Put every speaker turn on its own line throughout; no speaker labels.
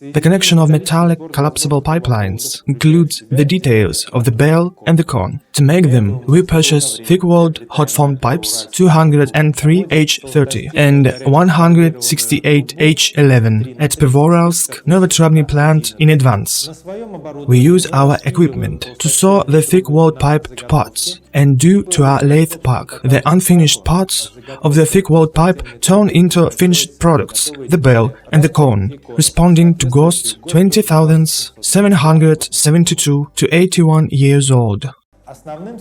The connection of metallic collapsible pipelines includes the details of the bell and the cone. To make them, we purchase thick-walled hot-formed pipes 203H30 and 168H11 at Pivorovsk Novotrubny plant in advance. We use our equipment to saw the thick-walled pipe to parts, and due to our lathe pack, the unfinished parts of the thick-walled pipe turn into finished products, the bell and the cone, responding to GOST 20,772 to 81 years old.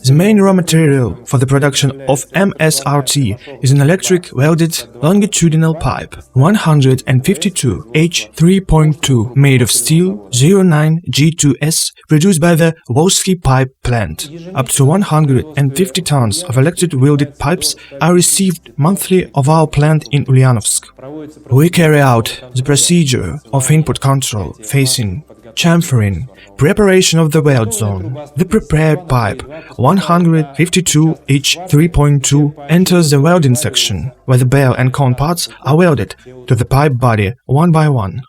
The main raw material for the production of MSRT is an electric welded longitudinal pipe 152H3.2 made of steel 09G2S produced by the Volsky pipe plant. Up to 150 tons of electric welded pipes are received monthly of our plant in Ulyanovsk. We carry out the procedure of input control, facing, chamfering, preparation of the weld zone. The prepared pipe 152H3.2 enters the welding section, where the bell and cone parts are welded to the pipe body one by one.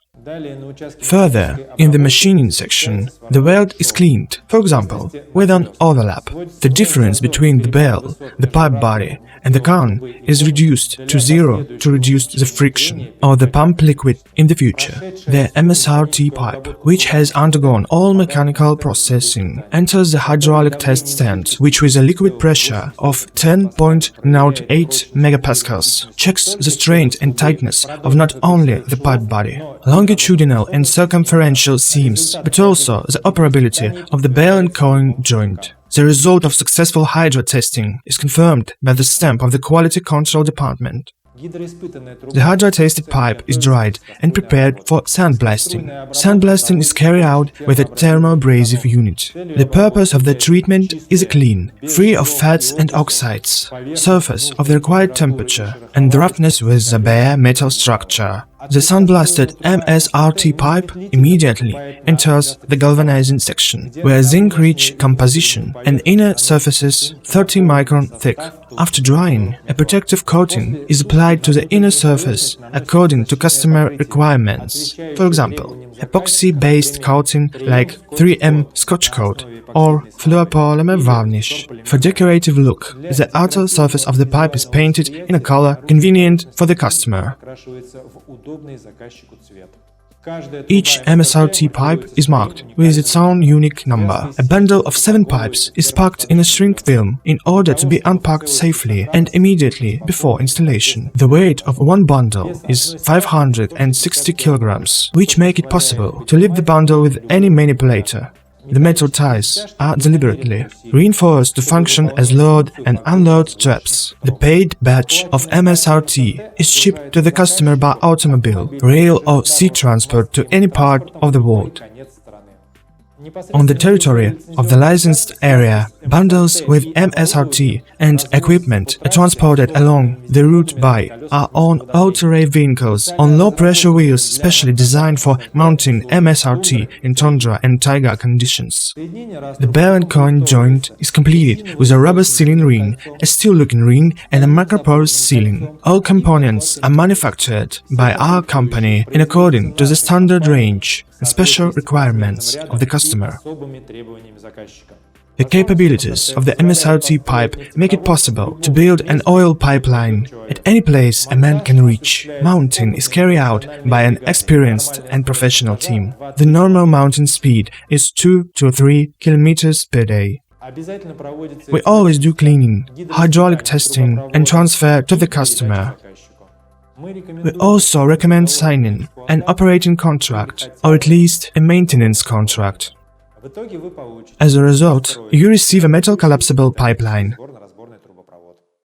Further, in the machining section, the weld is cleaned, for example, with an overlap. The difference between the bell, the pipe body, and the cone is reduced to zero to reduce the friction of the pump liquid in the future. The MSRT pipe, which has undergone all mechanical processing, enters the hydraulic test stand, which with a liquid pressure of 10.08 megapascals checks the strength and tightness of not only the pipe body, longitudinal and circumferential seams, but also the operability of the bell and cone joint. The result of successful hydro testing is confirmed by the stamp of the Quality Control Department. The hydro-tested pipe is dried and prepared for sandblasting. Sandblasting is carried out with a thermoabrasive unit. The purpose of the treatment is a clean, free of fats and oxides, surface of the required temperature and roughness with the bare metal structure. The sandblasted MSRT pipe immediately enters the galvanizing section, where zinc-rich composition and inner surfaces 30 micron thick. After drying, a protective coating is applied to the inner surface according to customer requirements. For example, epoxy-based coating like 3M Scotch Coat or fluoropolymer varnish. For decorative look, the outer surface of the pipe is painted in a color convenient for the customer. Each MSRT pipe is marked with its own unique number. A bundle of 7 pipes is packed in a shrink film in order to be unpacked safely and immediately before installation. The weight of one bundle is 560 kilograms, which make it possible to lift the bundle with any manipulator. The metal ties are deliberately reinforced to function as load and unload straps. The paid batch of MSRT is shipped to the customer by automobile, rail or sea transport to any part of the world. On the territory of the licensed area, bundles with MSRT and equipment are transported along the route by our own all-terrain vehicles on low-pressure wheels specially designed for mounting MSRT in tundra and taiga conditions. The bell and cone joint is completed with a rubber sealing ring, a steel-looking ring and a microporous sealing. All components are manufactured by our company in accordance to the standard range and special requirements of the customer. The capabilities of the MSRT pipe make it possible to build an oil pipeline at any place a man can reach. Mounting is carried out by an experienced and professional team. The normal mounting speed is 2 to 3 kilometers per day. We always do cleaning, hydraulic testing and transfer to the customer. We also recommend signing an operating contract, or at least a maintenance contract. As a result, you receive a metal collapsible pipeline.